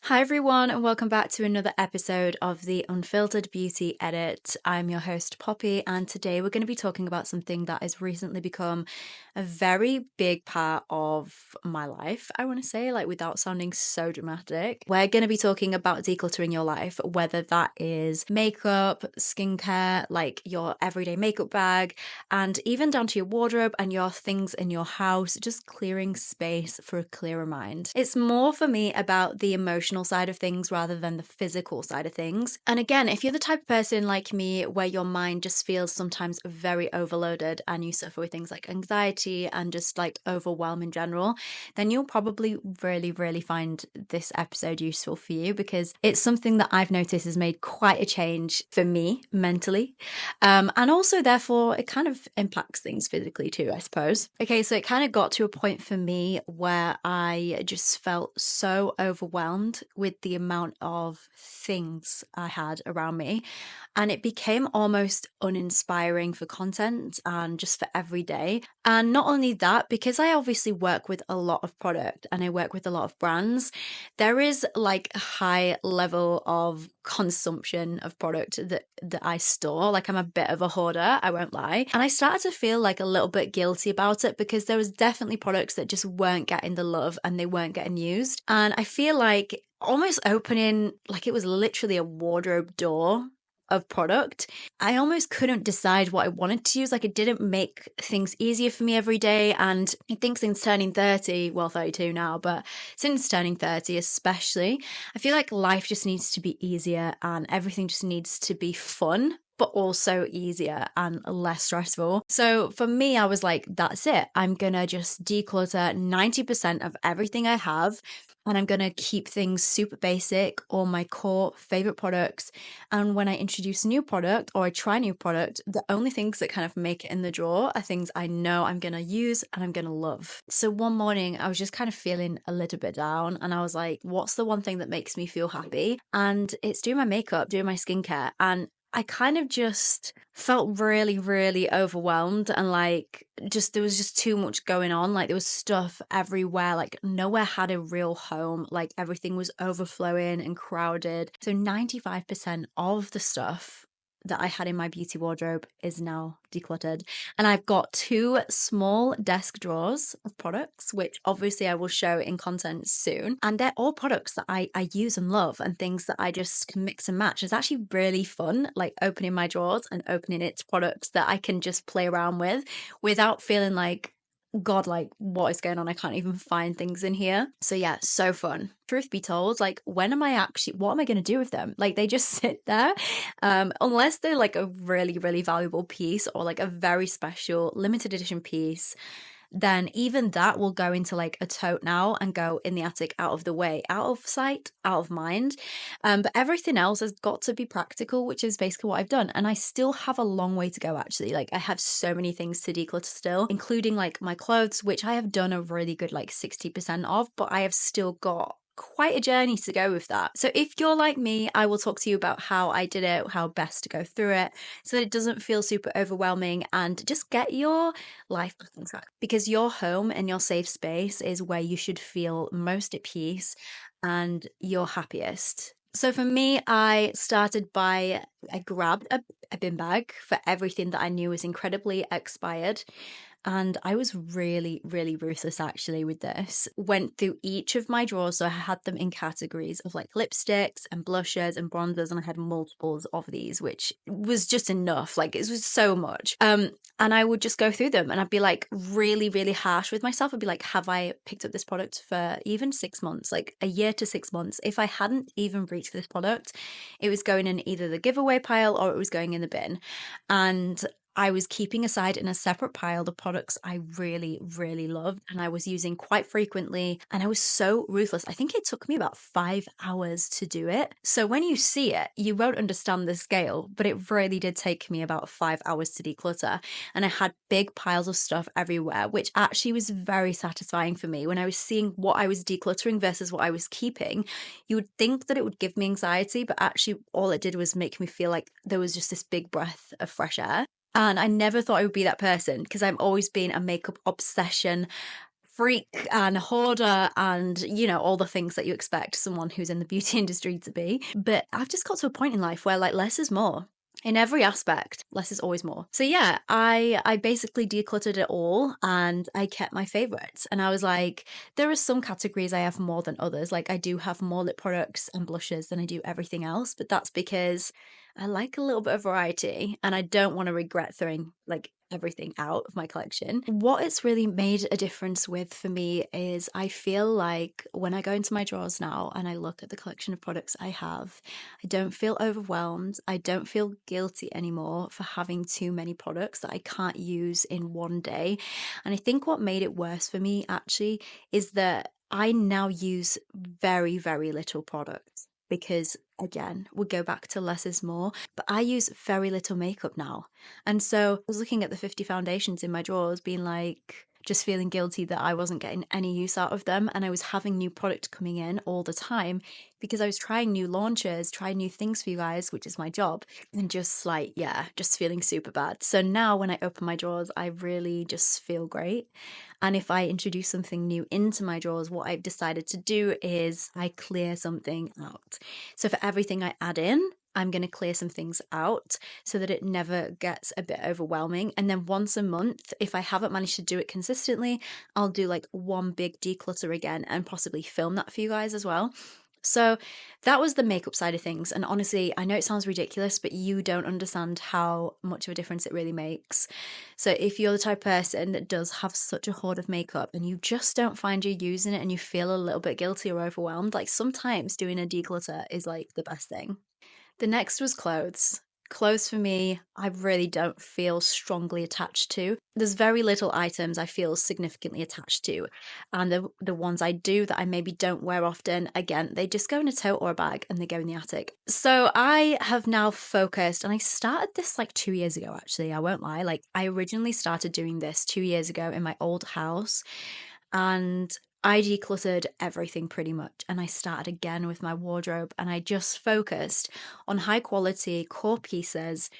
Hi, everyone, and welcome back to another episode of the Unfiltered Beauty Edit. I'm your host, Poppy, and today we're going to be talking about something that has recently become a very big part of my life, I want to say, like without sounding so dramatic. We're going to be talking about decluttering your life, whether that is makeup, skincare, like your everyday makeup bag, and even down to your wardrobe and your things in your house, just clearing space for a clearer mind. It's more for me about the emotional side of things rather than the physical side of things. And again, if you're the type of person like me where your mind just feels sometimes very overloaded and you suffer with things like anxiety and just like overwhelm in general, then you'll probably really find this episode useful for you, because it's something that I've noticed has made quite a change for me mentally. And also, therefore, it kind of impacts things physically too, I suppose. Okay, so it kind of got to a point for me where I just felt so overwhelmed with the amount of things I had around me. And it became almost uninspiring for content and just for every day. And not only that, because I obviously work with a lot of product and I work with a lot of brands, there is like a high level of consumption of product that I store. Like, I'm a bit of a hoarder, I won't lie. And I started to feel like a little bit guilty about it, because there was definitely products that just weren't getting the love and they weren't getting used. And I feel like almost opening, like it was literally a wardrobe door of product. I almost couldn't decide what I wanted to use. Like, it didn't make things easier for me every day. And I think since turning 30, well, 32 now, but since turning 30 especially, I feel like life just needs to be easier and everything just needs to be fun, but also easier and less stressful. So for me, I was like, that's it. I'm gonna just declutter 90% of everything I have, and I'm gonna keep things super basic, all my core favorite products. And when I introduce a new product or I try a new product, the only things that kind of make it in the drawer are things I know I'm gonna use and I'm gonna love. So one morning I was just kind of feeling a little bit down, and I was like, what's the one thing that makes me feel happy? And it's doing my makeup, doing my skincare. And I kind of just felt really overwhelmed, and like just there was just too much going on. Like, there was stuff everywhere, like nowhere had a real home, like everything was overflowing and crowded. So 95% of the stuff that I had in my beauty wardrobe is now decluttered. And I've got two small desk drawers of products, which obviously I will show in content soon. And they're all products that I use and love, and things that I just can mix and match. It's actually really fun, like opening my drawers and opening its products that I can just play around with without feeling like, God, like, what is going on? I can't even find things in here. So yeah, so fun. Truth be told, like, what am I going to do with them? Like, they just sit there. Unless they're like a really valuable piece, or like a very special limited edition piece, then even that will go into like a tote now and go in the attic, out of the way, out of sight, out of mind. But everything else has got to be practical, which is basically what I've done. And I still have a long way to go, actually. Like, I have so many things to declutter still, including like my clothes, which I have done a really good like 60% of, but I have still got quite a journey to go with that. So if you're like me, I will talk to you about how I did it, how best to go through it, so that it doesn't feel super overwhelming, and just get your life back on track. Because your home and your safe space is where you should feel most at peace and your happiest. So for me, I started by I grabbed a bin bag for everything that I knew was incredibly expired. And I was really ruthless actually with this. Went through each of my drawers. So I had them in categories of like lipsticks and blushes and bronzers. And I had multiples of these, which was just enough. Like, it was so much. And I would just go through them and I'd be like really harsh with myself. I'd be like, have I picked up this product for even 6 months, like a year to 6 months? If I hadn't even reached this product, it was going in either the giveaway pile or it was going in the bin. And I was keeping aside in a separate pile the products I really loved and I was using quite frequently. And I was so ruthless. I think it took me about 5 hours to do it. So when you see it, you won't understand the scale, but it really did take me about 5 hours to declutter. And I had big piles of stuff everywhere, which actually was very satisfying for me. When I was seeing what I was decluttering versus what I was keeping, you would think that it would give me anxiety, but actually all it did was make me feel like there was just this big breath of fresh air. And I never thought I would be that person, because I've always been a makeup obsession freak and hoarder and, you know, all the things that you expect someone who's in the beauty industry to be. But I've just got to a point in life where like less is more. In every aspect, less is always more. So yeah, I basically decluttered it all and I kept my favorites. And I was like, there are some categories I have more than others. Like I do have more lip products and blushes than I do everything else, but that's because I like a little bit of variety and I don't want to regret throwing like everything out of my collection. What it's really made a difference with for me is I feel like when I go into my drawers now and I look at the collection of products I have, I don't feel overwhelmed. I don't feel guilty anymore for having too many products that I can't use in one day. And I think what made it worse for me actually is that I now use very, very little products because again, we go back to less is more, but I use very little makeup now. And so I was looking at the 50 foundations in my drawers, being like, just feeling guilty that I wasn't getting any use out of them. And I was having new product coming in all the time because I was trying new launches, trying new things for you guys, which is my job. And just like, yeah, just feeling super bad. So now when I open my drawers, I really just feel great. And if I introduce something new into my drawers, what I've decided to do is I clear something out. So for everything I add in, I'm going to clear some things out so that it never gets a bit overwhelming. And then once a month, if I haven't managed to do it consistently, I'll do like one big declutter again and possibly film that for you guys as well. So that was the makeup side of things. And honestly, I know it sounds ridiculous, but you don't understand how much of a difference it really makes. So if you're the type of person that does have such a hoard of makeup and you just don't find you're using it and you feel a little bit guilty or overwhelmed, like sometimes doing a declutter is like the best thing. The next was clothes. Clothes for me, I really don't feel strongly attached to. There's very little items I feel significantly attached to. And the ones I do that I maybe don't wear often, again, they just go in a tote or a bag and they go in the attic. So I have now focused, and I started this like 2 years ago, actually, I won't lie. Like I originally started doing this 2 years ago in my old house. And I decluttered everything pretty much. And I started again with my wardrobe and I just focused on high quality core pieces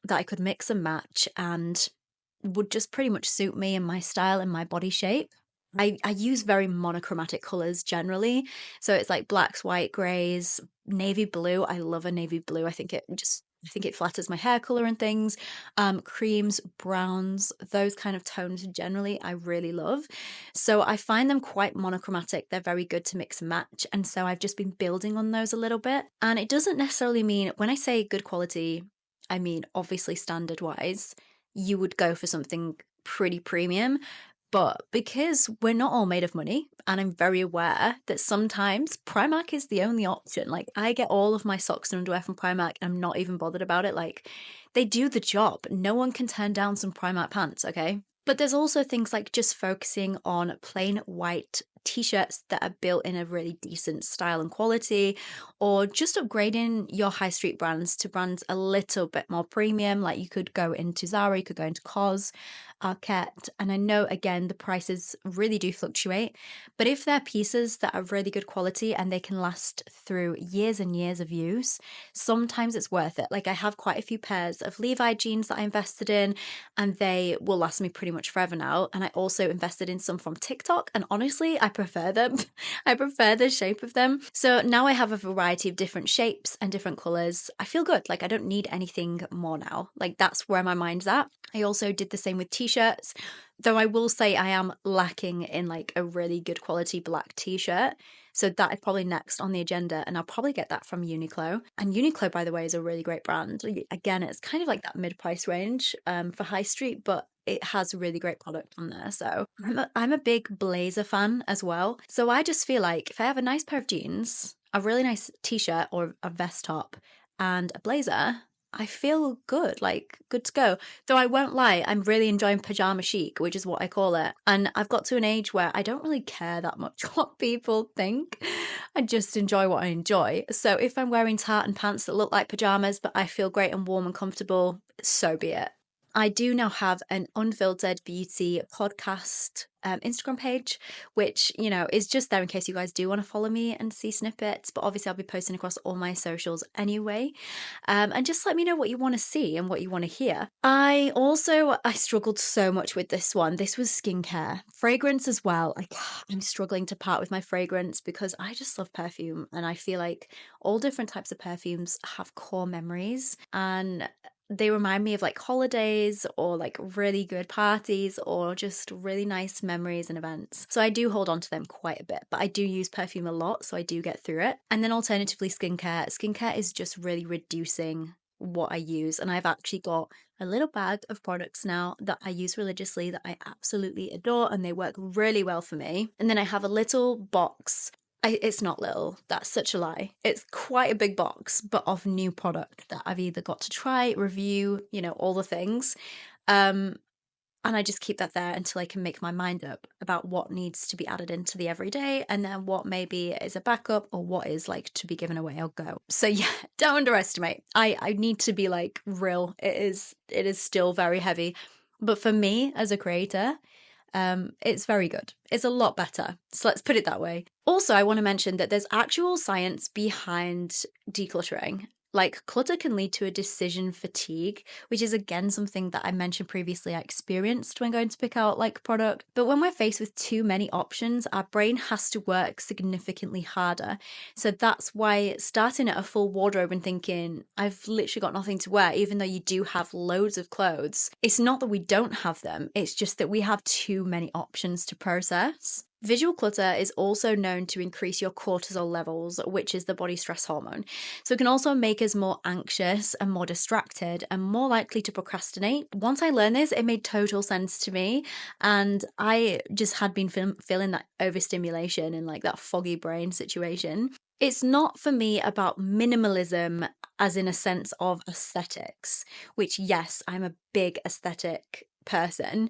that I could mix and match and would just pretty much suit me and my style and my body shape. I use very monochromatic colors generally. So it's like blacks, white, grays, navy blue. I love a navy blue. I think it flatters my hair color and things. Creams, browns, those kind of tones generally I really love. So I find them quite monochromatic. They're very good to mix and match. And so I've just been building on those a little bit. And it doesn't necessarily mean when I say good quality, I mean obviously standard wise, you would go for something pretty premium. But because we're not all made of money, and I'm very aware that sometimes Primark is the only option. Like, I get all of my socks and underwear from Primark, and I'm not even bothered about it. Like, they do the job. No one can turn down some Primark pants, okay? But there's also things like just focusing on plain white t-shirts that are built in a really decent style and quality, or just upgrading your high street brands to brands a little bit more premium. Like you could go into Zara, you could go into COS, Arket, and I know again the prices really do fluctuate, but if they're pieces that are really good quality and they can last through years and years of use, sometimes it's worth it. Like I have quite a few pairs of Levi jeans that I invested in and they will last me pretty much forever now. And I also invested in some from TikTok and honestly, I prefer them. I prefer the shape of them. So now I have a variety of different shapes and different colors. I feel good. Like I don't need anything more now. Like that's where my mind's at. I also did the same with t-shirts, though I will say I am lacking in like a really good quality black t-shirt. So that is probably next on the agenda, and I'll probably get that from Uniqlo. And Uniqlo, by the way, is a really great brand. Again, it's kind of like that mid-price range for high street, but it has really great product on there. So I'm a big blazer fan as well. So I just feel like if I have a nice pair of jeans, a really nice t-shirt or a vest top, and a blazer, I feel good, like good to go. Though I won't lie, I'm really enjoying pajama chic, which is what I call it. And I've got to an age where I don't really care that much what people think. I just enjoy what I enjoy. So if I'm wearing tartan pants that look like pajamas, but I feel great and warm and comfortable, so be it. I do now have an Unfiltered Beauty podcast Instagram page, which, you know, is just there in case you guys do want to follow me and see snippets. But obviously, I'll be posting across all my socials anyway. And just let me know what you want to see and what you want to hear. I struggled so much with this one. This was skincare. Fragrance as well. I'm struggling to part with my fragrance because I just love perfume. And I feel like all different types of perfumes have core memories. And they remind me of like holidays or like really good parties or just really nice memories and events. So I do hold on to them quite a bit, but I do use perfume a lot, so I do get through it. And then alternatively, skincare. Skincare is just really reducing what I use. And I've actually got a little bag of products now that I use religiously that I absolutely adore, and they work really well for me. And then I have a little box. It's not little, that's such a lie. It's quite a big box, but of new product that I've either got to try, review, you know, all the things. And I just keep that there until I can make my mind up about what needs to be added into the everyday, and then what maybe is a backup or what is like to be given away or go. So yeah, don't underestimate. I need to be like real. It is still very heavy. But for me as a creator, it's very good. It's a lot better. So let's put it that way. Also, I want to mention that there's actual science behind decluttering. Like, clutter can lead to a decision fatigue, which is again something that I mentioned previously I experienced when going to pick out like product. But when we're faced with too many options, our brain has to work significantly harder. So that's why starting at a full wardrobe and thinking, I've literally got nothing to wear, even though you do have loads of clothes, it's not that we don't have them, it's just that we have too many options to process. Visual clutter is also known to increase your cortisol levels, which is the body stress hormone. So it can also make us more anxious and more distracted and more likely to procrastinate. Once I learned this, it made total sense to me. And I just had been feeling that overstimulation and like that foggy brain situation. It's not for me about minimalism as in a sense of aesthetics, which yes, I'm a big aesthetic person,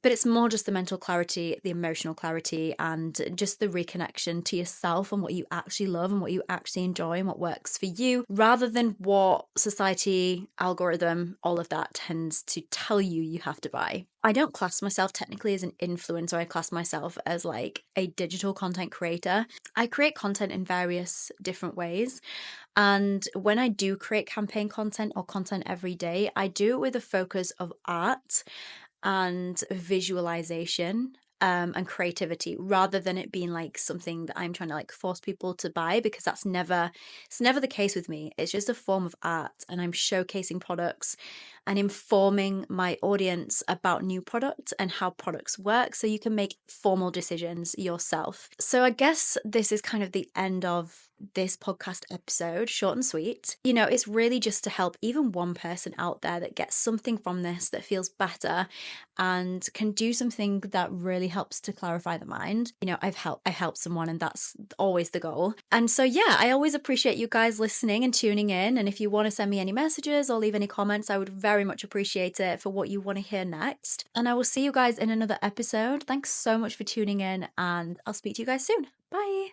but it's more just the mental clarity, the emotional clarity, and just the reconnection to yourself and what you actually love and what you actually enjoy and what works for you, rather than what society, algorithm, all of that tends to tell you have to buy. I don't class myself technically as an influencer. I class myself as like a digital content creator. I create content in various different ways. And when I do create campaign content or content every day, I do it with a focus of art and visualization and creativity, rather than it being like something that I'm trying to like force people to buy, because it's never the case with me. It's just a form of art, and I'm showcasing products and informing my audience about new products and how products work, so you can make formal decisions yourself. So I guess this is kind of the end of this podcast episode, short and sweet. You know, it's really just to help even one person out there that gets something from this, that feels better and can do something that really helps to clarify the mind. You know, I've helped someone, and that's always the goal. And so yeah, I always appreciate you guys listening and tuning in. And if you want to send me any messages or leave any comments, I would very much appreciate it for what you want to hear next. And I will see you guys in another episode. Thanks so much for tuning in, and I'll speak to you guys soon. Bye.